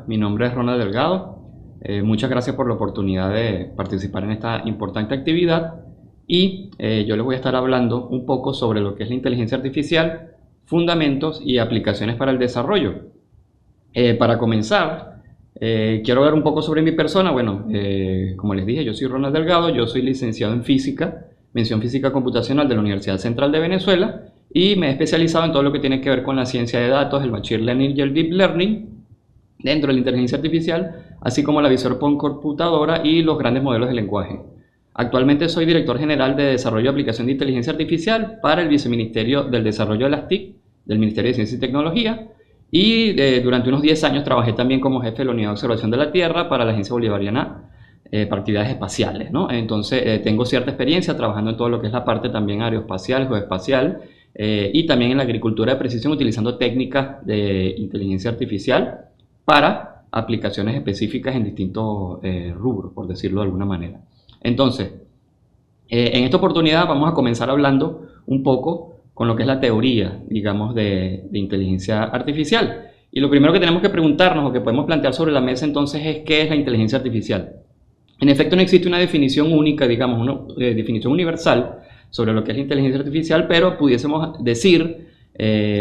Hola, mi nombre es Ronald Delgado. Muchas gracias por la oportunidad de participar en esta importante actividad y yo les voy a estar hablando un poco sobre lo que es la inteligencia artificial, fundamentos y aplicaciones para el desarrollo. Para comenzar, quiero hablar un poco sobre mi persona. Bueno, como les dije, yo soy Ronald Delgado, yo soy licenciado en física, mención física computacional de la Universidad Central de Venezuela y me he especializado en todo lo que tiene que ver con la ciencia de datos, el machine learning y el deep learning dentro de la inteligencia artificial, así como la visión por computadora y los grandes modelos de lenguaje. Actualmente soy director general de Desarrollo y Aplicación de Inteligencia Artificial para el Viceministerio del Desarrollo de las TIC, del Ministerio de Ciencia y Tecnología, y durante unos 10 años trabajé también como jefe de la Unidad de Observación de la Tierra para la Agencia Bolivariana para actividades espaciales, ¿no? Entonces tengo cierta experiencia trabajando en todo lo que es la parte también aeroespacial, geoespacial, y también en la agricultura de precisión utilizando técnicas de inteligencia artificial para aplicaciones específicas en distintos rubros, por decirlo de alguna manera. Entonces, en esta oportunidad vamos a comenzar hablando un poco con lo que es la teoría, digamos, de inteligencia artificial. Y lo primero que tenemos que preguntarnos o que podemos plantear sobre la mesa entonces es ¿qué es la inteligencia artificial? En efecto, no existe una definición única, digamos, una definición universal sobre lo que es la inteligencia artificial, pero pudiésemos decir,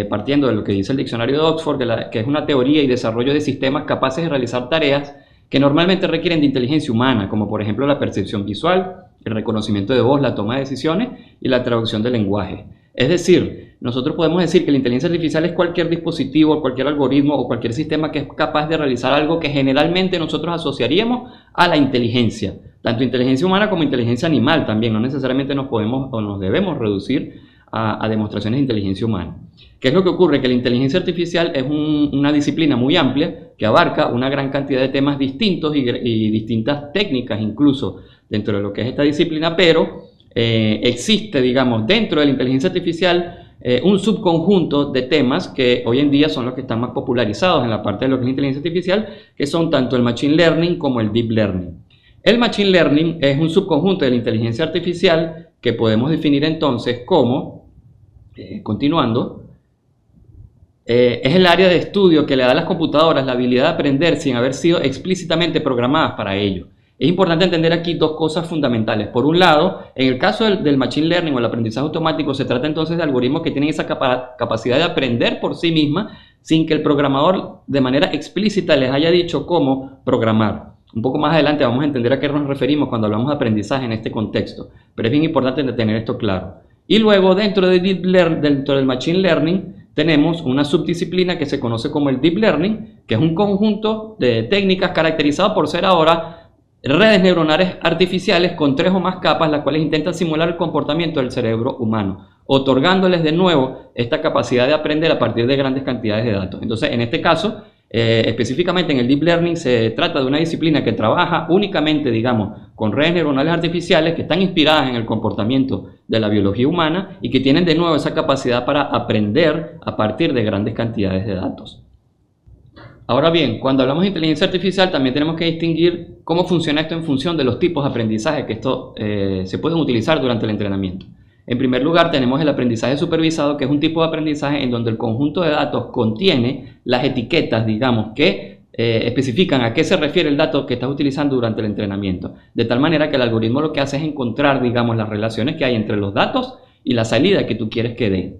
partiendo de lo que dice el diccionario de Oxford, que es una teoría y desarrollo de sistemas capaces de realizar tareas que normalmente requieren de inteligencia humana, como por ejemplo la percepción visual, el reconocimiento de voz, la toma de decisiones y la traducción del lenguaje. Es decir, nosotros podemos decir que la inteligencia artificial es cualquier dispositivo, cualquier algoritmo o cualquier sistema que es capaz de realizar algo que generalmente nosotros asociaríamos a la inteligencia, tanto inteligencia humana como inteligencia animal también. No necesariamente nos podemos o nos debemos reducir a demostraciones de inteligencia humana. ¿Qué es lo que ocurre? Que la inteligencia artificial es una disciplina muy amplia que abarca una gran cantidad de temas distintos y distintas técnicas incluso dentro de lo que es esta disciplina, pero existe, digamos, dentro de la inteligencia artificial un subconjunto de temas que hoy en día son los que están más popularizados en la parte de lo que es la inteligencia artificial, que son tanto el machine learning como el deep learning. El machine learning es un subconjunto de la inteligencia artificial que podemos definir entonces como, continuando, es el área de estudio que le da a las computadoras la habilidad de aprender sin haber sido explícitamente programadas para ello. Es importante entender aquí dos cosas fundamentales. Por un lado, en el caso del machine learning o el aprendizaje automático, se trata entonces de algoritmos que tienen esa capacidad de aprender por sí misma sin que el programador de manera explícita les haya dicho cómo programar. Un poco más adelante vamos a entender a qué nos referimos cuando hablamos de aprendizaje en este contexto, pero es bien importante tener esto claro. Y luego dentro del machine learning tenemos una subdisciplina que se conoce como el deep learning, que es un conjunto de técnicas caracterizado por ser ahora redes neuronales artificiales con 3 o más capas, las cuales intentan simular el comportamiento del cerebro humano, otorgándoles de nuevo esta capacidad de aprender a partir de grandes cantidades de datos. Entonces, en este caso, específicamente en el deep learning se trata de una disciplina que trabaja únicamente, digamos, con redes neuronales artificiales que están inspiradas en el comportamiento de la biología humana y que tienen de nuevo esa capacidad para aprender a partir de grandes cantidades de datos. Ahora bien, cuando hablamos de inteligencia artificial también tenemos que distinguir cómo funciona esto en función de los tipos de aprendizaje que se pueden utilizar durante el entrenamiento. En primer lugar tenemos el aprendizaje supervisado, que es un tipo de aprendizaje en donde el conjunto de datos contiene las etiquetas, digamos, que especifican a qué se refiere el dato que estás utilizando durante el entrenamiento. De tal manera que el algoritmo lo que hace es encontrar, digamos, las relaciones que hay entre los datos y la salida que tú quieres que den.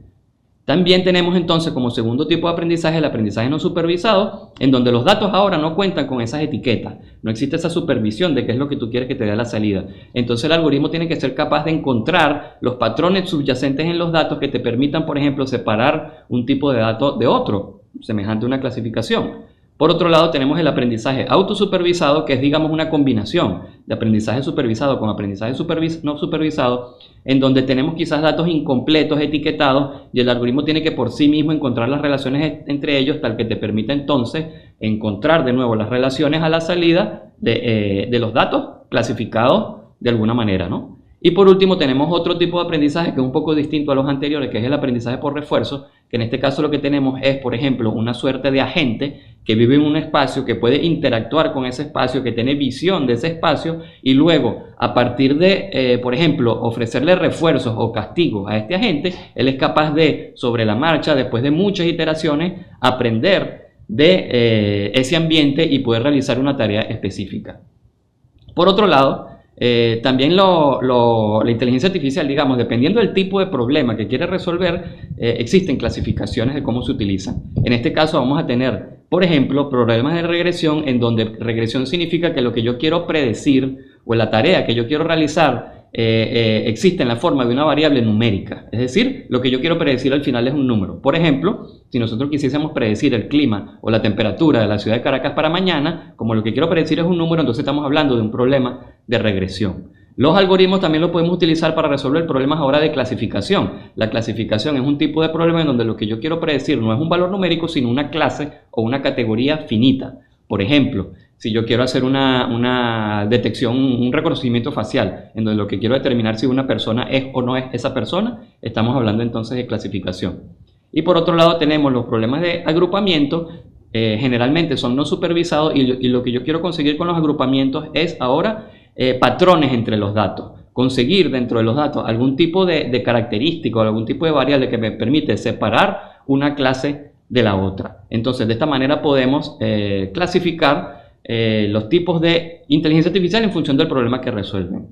También tenemos entonces como segundo tipo de aprendizaje el aprendizaje no supervisado, en donde los datos ahora no cuentan con esas etiquetas, no existe esa supervisión de qué es lo que tú quieres que te dé la salida. Entonces el algoritmo tiene que ser capaz de encontrar los patrones subyacentes en los datos que te permitan, por ejemplo, separar un tipo de dato de otro, semejante a una clasificación. Por otro lado, tenemos el aprendizaje autosupervisado, que es, digamos, una combinación de aprendizaje supervisado con aprendizaje no supervisado, en donde tenemos quizás datos incompletos, etiquetados, y el algoritmo tiene que por sí mismo encontrar las relaciones entre ellos, tal que te permita entonces encontrar de nuevo las relaciones a la salida de los datos clasificados de alguna manera, ¿no? Y por último tenemos otro tipo de aprendizaje que es un poco distinto a los anteriores, que es el aprendizaje por refuerzo, que en este caso lo que tenemos es, por ejemplo, una suerte de agente que vive en un espacio, que puede interactuar con ese espacio, que tiene visión de ese espacio y luego, a partir de, por ejemplo, ofrecerle refuerzos o castigos a este agente, él es capaz de, sobre la marcha, después de muchas iteraciones, aprender de ese ambiente y poder realizar una tarea específica. Por otro lado, también la inteligencia artificial, digamos, dependiendo del tipo de problema que quiere resolver, existen clasificaciones de cómo se utilizan. En este caso vamos a tener, por ejemplo, problemas de regresión, en donde regresión significa que lo que yo quiero predecir o la tarea que yo quiero realizar existe en la forma de una variable numérica. Es decir, lo que yo quiero predecir al final es un número. Por ejemplo, si nosotros quisiésemos predecir el clima o la temperatura de la ciudad de Caracas para mañana, como lo que quiero predecir es un número, entonces estamos hablando de un problema de regresión. Los algoritmos también los podemos utilizar para resolver problemas ahora de clasificación. La clasificación es un tipo de problema en donde lo que yo quiero predecir no es un valor numérico, sino una clase o una categoría finita. Por ejemplo, si yo quiero hacer una detección, un reconocimiento facial, en donde lo que quiero determinar si una persona es o no es esa persona, estamos hablando entonces de clasificación. Y por otro lado tenemos los problemas de agrupamiento, generalmente son no supervisados y lo que yo quiero conseguir con los agrupamientos es ahora patrones entre los datos. Conseguir dentro de los datos algún tipo de característica o algún tipo de variable que me permite separar una clase de la otra. Entonces, de esta manera podemos clasificar los tipos de inteligencia artificial en función del problema que resuelven.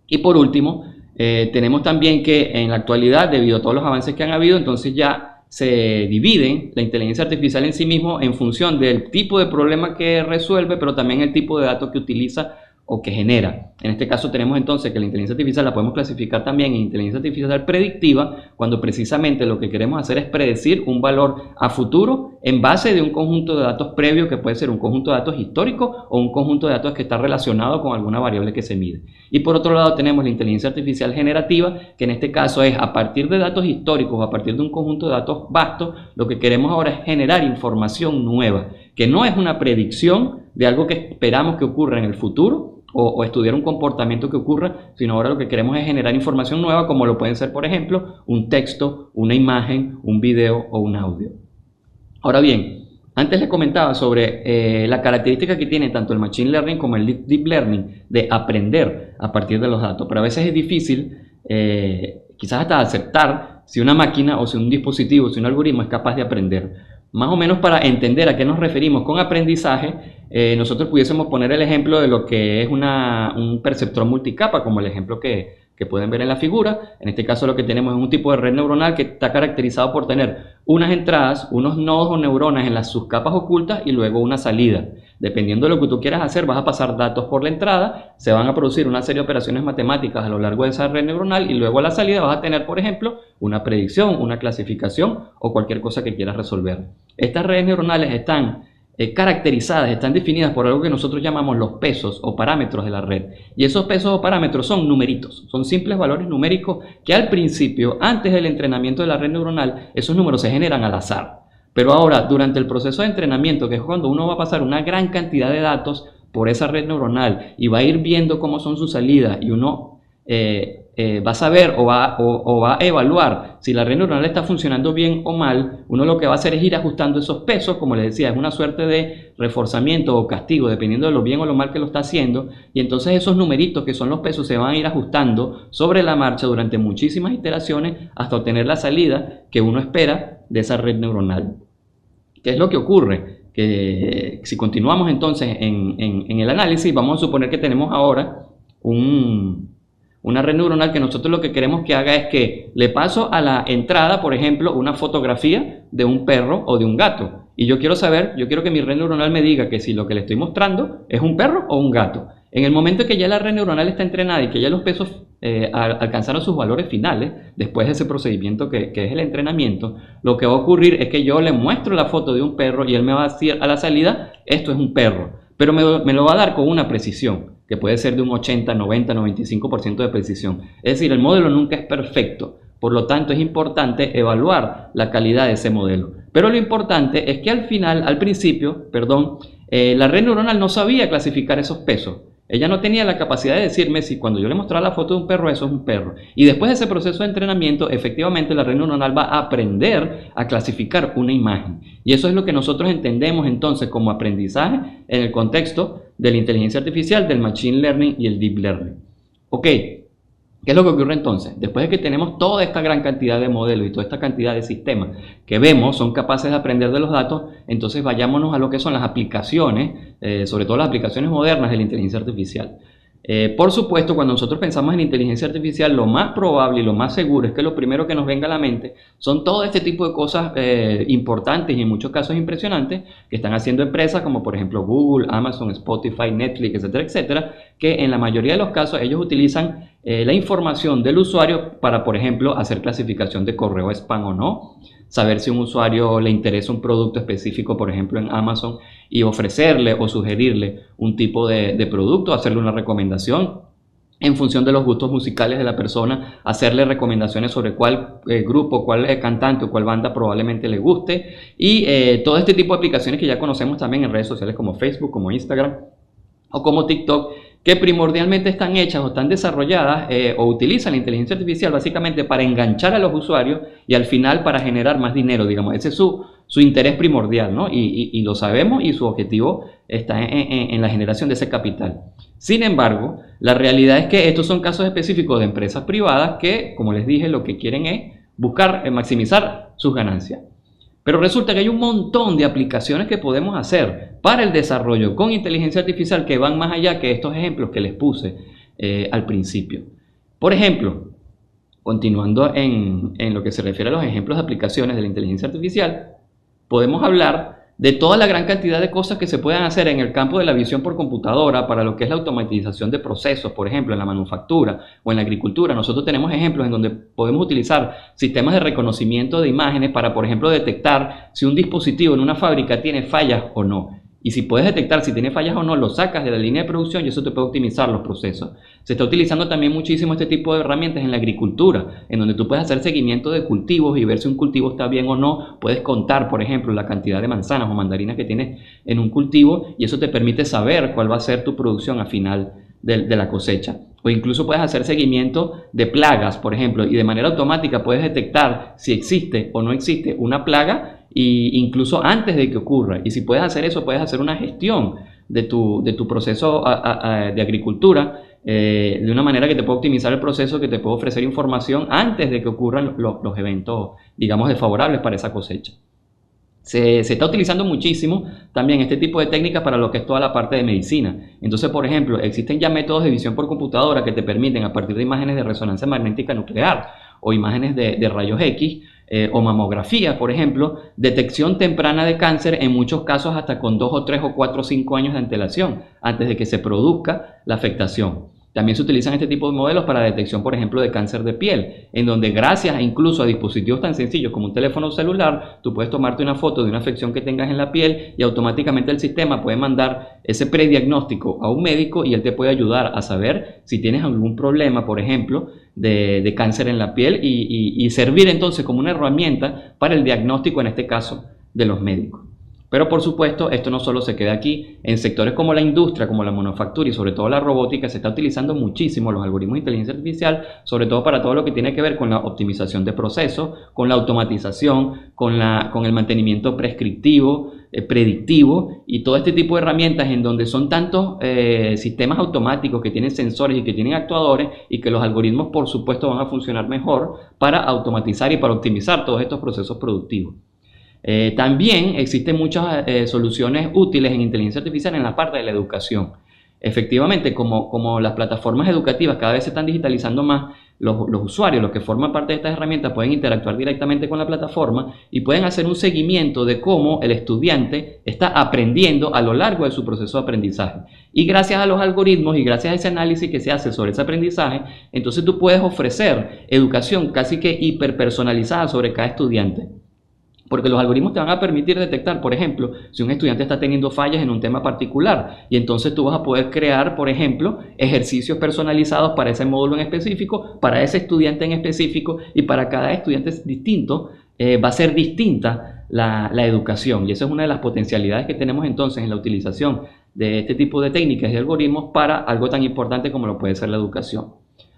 Y por último, tenemos también que en la actualidad, debido a todos los avances que han habido, entonces ya se divide la inteligencia artificial en sí mismo en función del tipo de problema que resuelve, pero también el tipo de datos que utiliza o que genera. En este caso tenemos entonces que la inteligencia artificial la podemos clasificar también en inteligencia artificial predictiva, cuando precisamente lo que queremos hacer es predecir un valor a futuro en base de un conjunto de datos previos, que puede ser un conjunto de datos históricos o un conjunto de datos que está relacionado con alguna variable que se mide. Y por otro lado tenemos la inteligencia artificial generativa, que en este caso es a partir de datos históricos o a partir de un conjunto de datos vastos, lo que queremos ahora es generar información nueva, que no es una predicción de algo que esperamos que ocurra en el futuro, o estudiar un comportamiento que ocurra, sino ahora lo que queremos es generar información nueva, como lo pueden ser, por ejemplo, un texto, una imagen, un video o un audio. Ahora bien, antes les comentaba sobre la característica que tiene tanto el Machine Learning como el Deep Learning de aprender a partir de los datos, pero a veces es difícil quizás hasta aceptar si una máquina o si un dispositivo, si un algoritmo es capaz de aprender. Más o menos para entender a qué nos referimos con aprendizaje, nosotros pudiésemos poner el ejemplo de lo que es un perceptrón multicapa, como el ejemplo que pueden ver en la figura. En este caso lo que tenemos es un tipo de red neuronal que está caracterizado por tener unas entradas, unos nodos o neuronas en las subcapas ocultas y luego una salida. Dependiendo de lo que tú quieras hacer, vas a pasar datos por la entrada, se van a producir una serie de operaciones matemáticas a lo largo de esa red neuronal y luego a la salida vas a tener, por ejemplo, una predicción, una clasificación o cualquier cosa que quieras resolver. Estas redes neuronales están caracterizadas, están definidas por algo que nosotros llamamos los pesos o parámetros de la red. Y esos pesos o parámetros son numeritos, son simples valores numéricos que al principio, antes del entrenamiento de la red neuronal, esos números se generan al azar. Pero ahora, durante el proceso de entrenamiento, que es cuando uno va a pasar una gran cantidad de datos por esa red neuronal y va a ir viendo cómo son sus salidas y uno va a saber o va a evaluar si la red neuronal está funcionando bien o mal, uno lo que va a hacer es ir ajustando esos pesos, como les decía, es una suerte de reforzamiento o castigo, dependiendo de lo bien o lo mal que lo está haciendo, y entonces esos numeritos que son los pesos se van a ir ajustando sobre la marcha durante muchísimas iteraciones hasta obtener la salida que uno espera de esa red neuronal. ¿Qué es lo que ocurre? Que si continuamos entonces en el análisis, vamos a suponer que tenemos ahora una red neuronal que nosotros lo que queremos que haga es que le paso a la entrada, por ejemplo, una fotografía de un perro o de un gato. Y yo quiero que mi red neuronal me diga que si lo que le estoy mostrando es un perro o un gato. En el momento que ya la red neuronal está entrenada y que ya los pesos alcanzaron sus valores finales, después de ese procedimiento que es el entrenamiento, lo que va a ocurrir es que yo le muestro la foto de un perro y él me va a decir a la salida, esto es un perro. Pero me lo va a dar con una precisión, que puede ser de un 80, 90, 95% de precisión. Es decir, el modelo nunca es perfecto, por lo tanto es importante evaluar la calidad de ese modelo. Pero lo importante es que al principio, la red neuronal no sabía clasificar esos pesos. Ella no tenía la capacidad de decirme si cuando yo le mostraba la foto de un perro, eso es un perro. Y después de ese proceso de entrenamiento, efectivamente la red neuronal va a aprender a clasificar una imagen. Y eso es lo que nosotros entendemos entonces como aprendizaje en el contexto de la inteligencia artificial, del Machine Learning y el Deep Learning. Ok, ¿Qué es lo que ocurre entonces? Después de que tenemos toda esta gran cantidad de modelos y toda esta cantidad de sistemas que vemos son capaces de aprender de los datos, entonces vayámonos a lo que son las aplicaciones, sobre todo las aplicaciones modernas de la inteligencia artificial. Por supuesto, cuando nosotros pensamos en inteligencia artificial, lo más probable y lo más seguro es que lo primero que nos venga a la mente son todo este tipo de cosas importantes y en muchos casos impresionantes que están haciendo empresas como por ejemplo Google, Amazon, Spotify, Netflix, etcétera, etcétera, que en la mayoría de los casos ellos utilizan la información del usuario para, por ejemplo, hacer clasificación de correo spam o no, saber si a un usuario le interesa un producto específico, por ejemplo en Amazon, y ofrecerle o sugerirle un tipo de producto, hacerle una recomendación en función de los gustos musicales de la persona, hacerle recomendaciones sobre cuál grupo, cuál cantante o cuál banda probablemente le guste, y todo este tipo de aplicaciones que ya conocemos también en redes sociales como Facebook, como Instagram o como TikTok, que primordialmente están hechas o están desarrolladas o utilizan la inteligencia artificial básicamente para enganchar a los usuarios y al final para generar más dinero, digamos. Ese es su interés primordial, ¿no? Y lo sabemos y su objetivo está en la generación de ese capital. Sin embargo, la realidad es que estos son casos específicos de empresas privadas que, como les dije, lo que quieren es buscar maximizar sus ganancias. Pero resulta que hay un montón de aplicaciones que podemos hacer para el desarrollo con inteligencia artificial que van más allá que estos ejemplos que les puse al principio. Por ejemplo, continuando en lo que se refiere a los ejemplos de aplicaciones de la inteligencia artificial, podemos hablar de toda la gran cantidad de cosas que se pueden hacer en el campo de la visión por computadora para lo que es la automatización de procesos, por ejemplo, en la manufactura o en la agricultura. Nosotros tenemos ejemplos en donde podemos utilizar sistemas de reconocimiento de imágenes para, por ejemplo, detectar si un dispositivo en una fábrica tiene fallas o no. Y si puedes detectar si tiene fallas o no, lo sacas de la línea de producción y eso te puede optimizar los procesos. Se está utilizando también muchísimo este tipo de herramientas en la agricultura, en donde tú puedes hacer seguimiento de cultivos y ver si un cultivo está bien o no. Puedes contar, por ejemplo, la cantidad de manzanas o mandarinas que tienes en un cultivo y eso te permite saber cuál va a ser tu producción al final de la cosecha. O incluso puedes hacer seguimiento de plagas, por ejemplo, y de manera automática puedes detectar si existe o no existe una plaga y incluso antes de que ocurra. Y si puedes hacer eso, puedes hacer una gestión de tu proceso de agricultura de una manera que te pueda optimizar el proceso, que te pueda ofrecer información antes de que ocurran los eventos, digamos, desfavorables para esa cosecha. Se está utilizando muchísimo también este tipo de técnicas para lo que es toda la parte de medicina. Entonces, por ejemplo, existen ya métodos de visión por computadora que te permiten, a partir de imágenes de resonancia magnética nuclear o imágenes de rayos X o mamografía, por ejemplo, detección temprana de cáncer, en muchos casos hasta con 2 o 3 o 4 o 5 años de antelación, antes de que se produzca la afectación. También se utilizan este tipo de modelos para detección, por ejemplo, de cáncer de piel, en donde gracias incluso a dispositivos tan sencillos como un teléfono celular, tú puedes tomarte una foto de una afección que tengas en la piel y automáticamente el sistema puede mandar ese prediagnóstico a un médico y él te puede ayudar a saber si tienes algún problema, por ejemplo, de cáncer en la piel y servir entonces como una herramienta para el diagnóstico, en este caso, de los médicos. Pero por supuesto, esto no solo se queda aquí. En sectores como la industria, como la manufactura y sobre todo la robótica, se está utilizando muchísimo los algoritmos de inteligencia artificial, sobre todo para todo lo que tiene que ver con la optimización de procesos, con la automatización, con el mantenimiento prescriptivo, predictivo y todo este tipo de herramientas en donde son tantos sistemas automáticos que tienen sensores y que tienen actuadores y que los algoritmos por supuesto van a funcionar mejor para automatizar y para optimizar todos estos procesos productivos. También existen muchas soluciones útiles en inteligencia artificial en la parte de la educación. Efectivamente, como las plataformas educativas cada vez se están digitalizando más, los usuarios, los que forman parte de estas herramientas, pueden interactuar directamente con la plataforma y pueden hacer un seguimiento de cómo el estudiante está aprendiendo a lo largo de su proceso de aprendizaje. Y gracias a los algoritmos y gracias a ese análisis que se hace sobre ese aprendizaje, entonces tú puedes ofrecer educación casi que hiperpersonalizada sobre cada estudiante. Porque los algoritmos te van a permitir detectar, por ejemplo, si un estudiante está teniendo fallas en un tema particular y entonces tú vas a poder crear, por ejemplo, ejercicios personalizados para ese módulo en específico, para ese estudiante en específico y para cada estudiante distinto va a ser distinta la educación. Y esa es una de las potencialidades que tenemos entonces en la utilización de este tipo de técnicas y algoritmos para algo tan importante como lo puede ser la educación.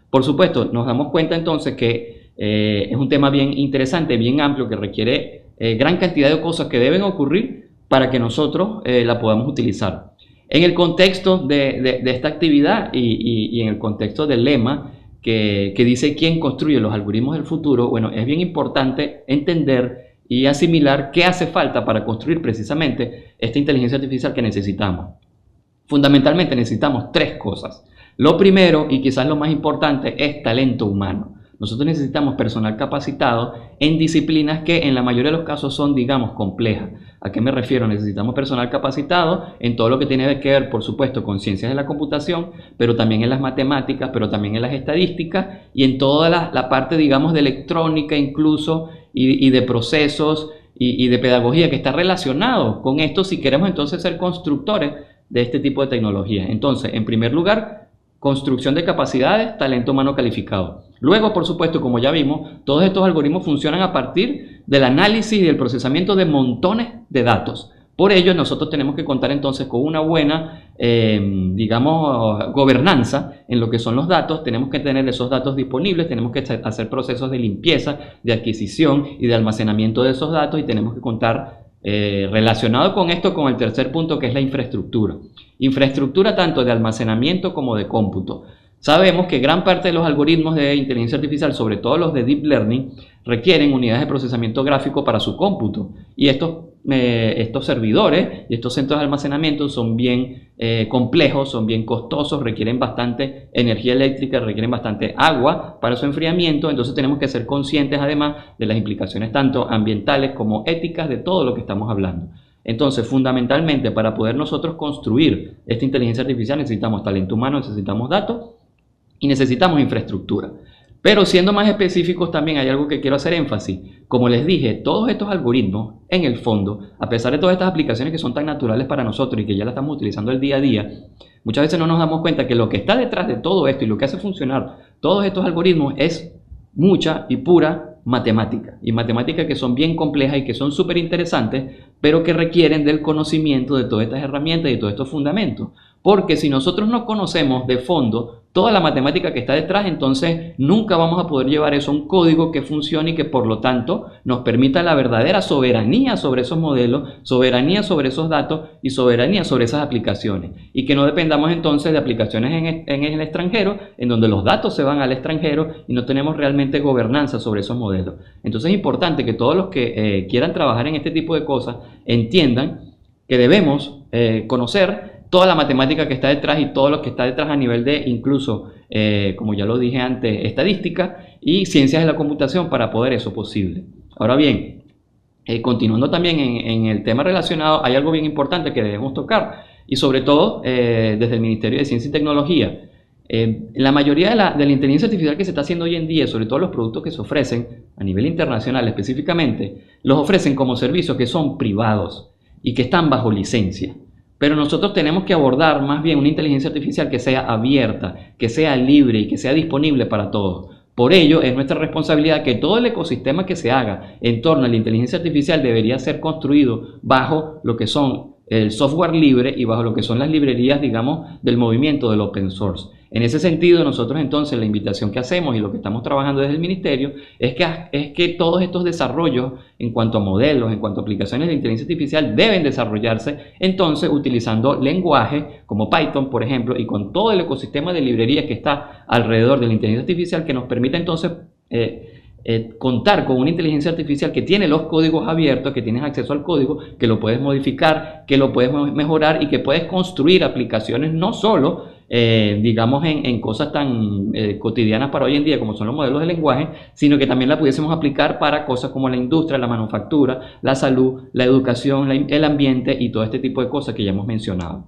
Por supuesto, nos damos cuenta entonces que es un tema bien interesante, bien amplio, que requiere gran cantidad de cosas que deben ocurrir para que nosotros la podamos utilizar. En el contexto de esta actividad y en el contexto del lema que dice quién construye los algoritmos del futuro, bueno, es bien importante entender y asimilar qué hace falta para construir precisamente esta inteligencia artificial que necesitamos. Fundamentalmente necesitamos tres cosas. Lo primero, y quizás lo más importante, es talento humano. Nosotros necesitamos personal capacitado en disciplinas que en la mayoría de los casos son, digamos, complejas. ¿A qué me refiero? Necesitamos personal capacitado en todo lo que tiene que ver, por supuesto, con ciencias de la computación, pero también en las matemáticas, pero también en las estadísticas y en toda la parte, digamos, de electrónica incluso y de procesos y de pedagogía que está relacionado con esto si queremos entonces ser constructores de este tipo de tecnología. Entonces, en primer lugar, construcción de capacidades, talento humano calificado. Luego, por supuesto, como ya vimos, todos estos algoritmos funcionan a partir del análisis y del procesamiento de montones de datos. Por ello, nosotros tenemos que contar entonces con una buena, digamos, gobernanza en lo que son los datos. Tenemos que tener esos datos disponibles, tenemos que hacer procesos de limpieza, de adquisición y de almacenamiento de esos datos y tenemos que contar relacionado con esto con el tercer punto, que es la infraestructura. Infraestructura tanto de almacenamiento como de cómputo. Sabemos que gran parte de los algoritmos de inteligencia artificial, sobre todo los de Deep Learning, requieren unidades de procesamiento gráfico para su cómputo. Y estos servidores y estos centros de almacenamiento son bien complejos, son bien costosos, requieren bastante energía eléctrica, requieren bastante agua para su enfriamiento. Entonces tenemos que ser conscientes además de las implicaciones tanto ambientales como éticas de todo lo que estamos hablando. Entonces, fundamentalmente, para poder nosotros construir esta inteligencia artificial necesitamos talento humano, necesitamos datos y necesitamos infraestructura. Pero siendo más específicos también hay algo que quiero hacer énfasis. Como les dije, todos estos algoritmos, en el fondo, a pesar de todas estas aplicaciones que son tan naturales para nosotros y que ya las estamos utilizando el día a día, muchas veces no nos damos cuenta que lo que está detrás de todo esto y lo que hace funcionar todos estos algoritmos es mucha y pura matemática. Y matemáticas que son bien complejas y que son súper interesantes, pero que requieren del conocimiento de todas estas herramientas y de todos estos fundamentos. Porque si nosotros no conocemos de fondo toda la matemática que está detrás, entonces nunca vamos a poder llevar eso a un código que funcione y que por lo tanto nos permita la verdadera soberanía sobre esos modelos, soberanía sobre esos datos y soberanía sobre esas aplicaciones. Y que no dependamos entonces de aplicaciones en el extranjero, en donde los datos se van al extranjero y no tenemos realmente gobernanza sobre esos modelos. Entonces es importante que todos los que quieran trabajar en este tipo de cosas entiendan que debemos conocer toda la matemática que está detrás y todo lo que está detrás a nivel de incluso, como ya lo dije antes, estadística y ciencias de la computación para poder eso posible. Ahora bien, continuando también en el tema relacionado, hay algo bien importante que debemos tocar y sobre todo desde el Ministerio de Ciencia y Tecnología. La mayoría de la inteligencia artificial que se está haciendo hoy en día, sobre todo los productos que se ofrecen a nivel internacional específicamente, los ofrecen como servicios que son privados y que están bajo licencia. Pero nosotros tenemos que abordar más bien una inteligencia artificial que sea abierta, que sea libre y que sea disponible para todos. Por ello, es nuestra responsabilidad que todo el ecosistema que se haga en torno a la inteligencia artificial debería ser construido bajo lo que son el software libre y bajo lo que son las librerías, digamos, del movimiento del open source. En ese sentido, nosotros entonces la invitación que hacemos y lo que estamos trabajando desde el Ministerio es que todos estos desarrollos en cuanto a modelos, en cuanto a aplicaciones de inteligencia artificial deben desarrollarse entonces utilizando lenguaje como Python, por ejemplo, y con todo el ecosistema de librerías que está alrededor de la inteligencia artificial que nos permite entonces contar con una inteligencia artificial que tiene los códigos abiertos, que tienes acceso al código, que lo puedes modificar, que lo puedes mejorar y que puedes construir aplicaciones no solo digamos en cosas tan cotidianas para hoy en día como son los modelos de lenguaje, sino que también la pudiésemos aplicar para cosas como la industria, la manufactura, la salud, la educación, el ambiente y todo este tipo de cosas que ya hemos mencionado.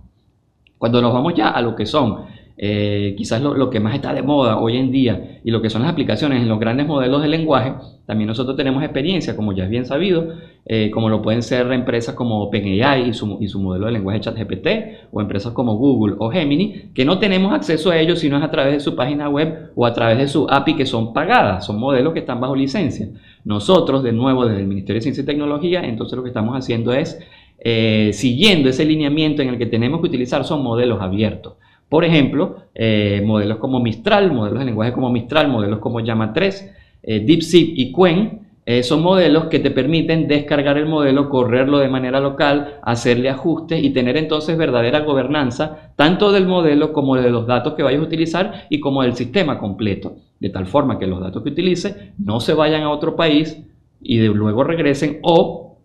Cuando nos vamos ya a lo que son quizás lo que más está de moda hoy en día y lo que son las aplicaciones en los grandes modelos de lenguaje, también nosotros tenemos experiencia, como ya es bien sabido, como lo pueden ser empresas como OpenAI y su modelo de lenguaje ChatGPT, o empresas como Google o Gemini, que no tenemos acceso a ellos sino es a través de su página web o a través de su API, que son pagadas, son modelos que están bajo licencia. Nosotros, de nuevo, desde el Ministerio de Ciencia y Tecnología, entonces lo que estamos haciendo es, siguiendo ese lineamiento en el que tenemos que utilizar son modelos abiertos. Por ejemplo, modelos como Mistral, modelos de lenguaje como Mistral, modelos como Llama 3, DeepSeek y Qwen Son modelos que te permiten descargar el modelo, correrlo de manera local, hacerle ajustes y tener entonces verdadera gobernanza tanto del modelo como de los datos que vayas a utilizar y como del sistema completo, de tal forma que los datos que utilices no se vayan a otro país y luego regresen, o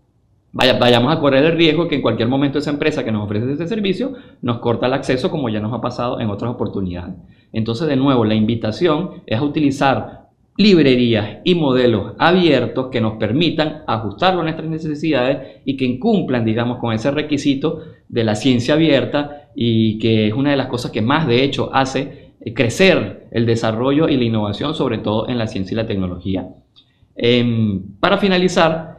vayamos a correr el riesgo que en cualquier momento esa empresa que nos ofrece ese servicio nos corta el acceso, como ya nos ha pasado en otras oportunidades. Entonces, de nuevo, la invitación es a utilizar librerías y modelos abiertos que nos permitan ajustarlo a nuestras necesidades y que cumplan, digamos, con ese requisito de la ciencia abierta, y que es una de las cosas que más, de hecho, hace crecer el desarrollo y la innovación, sobre todo en la ciencia y la tecnología. Para finalizar,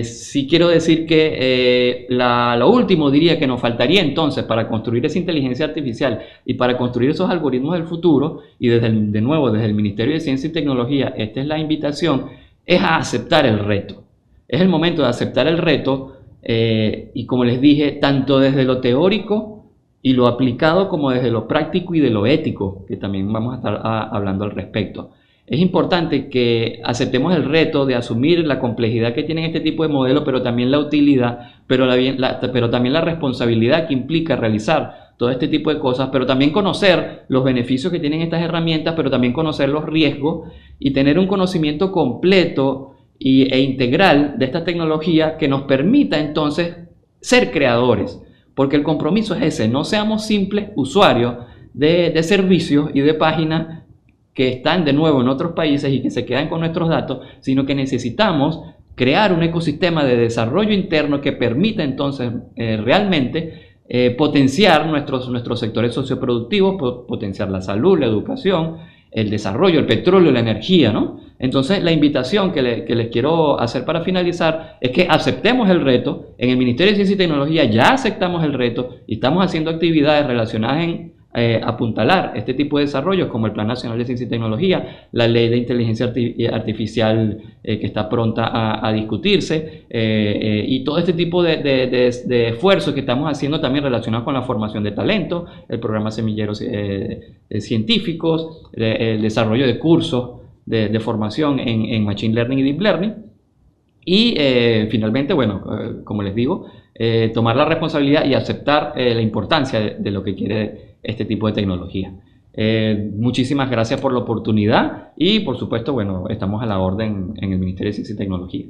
sí quiero decir que lo último, diría, que nos faltaría entonces para construir esa inteligencia artificial y para construir esos algoritmos del futuro, y de nuevo desde el Ministerio de Ciencia y Tecnología, esta es la invitación, es a aceptar el reto. Es el momento de aceptar el reto, y como les dije, tanto desde lo teórico y lo aplicado como desde lo práctico y de lo ético, que también vamos a estar hablando al respecto. Es importante que aceptemos el reto de asumir la complejidad que tienen este tipo de modelos, pero también la utilidad, pero también la responsabilidad que implica realizar todo este tipo de cosas, pero también conocer los beneficios que tienen estas herramientas, pero también conocer los riesgos y tener un conocimiento completo e integral de esta tecnología que nos permita entonces ser creadores, porque el compromiso es ese: no seamos simples usuarios de servicios y de páginas que están de nuevo en otros países y que se quedan con nuestros datos, sino que necesitamos crear un ecosistema de desarrollo interno que permita entonces realmente potenciar nuestros sectores socioproductivos, potenciar la salud, la educación, el desarrollo, el petróleo, la energía, ¿no? Entonces, la invitación que les quiero hacer para finalizar es que aceptemos el reto. En el Ministerio de Ciencia y Tecnología ya aceptamos el reto y estamos haciendo actividades relacionadas en apuntalar este tipo de desarrollos, como el Plan Nacional de Ciencia y Tecnología, la Ley de Inteligencia Artificial que está pronta a discutirse, y todo este tipo de esfuerzos que estamos haciendo también relacionados con la formación de talento, el programa Semilleros Científicos, el desarrollo de cursos de formación en Machine Learning y Deep Learning. Y finalmente, bueno, como les digo, tomar la responsabilidad y aceptar la importancia de lo que quiere este tipo de tecnología. Muchísimas gracias por la oportunidad y, por supuesto, bueno, estamos a la orden en el Ministerio de Ciencia y Tecnología.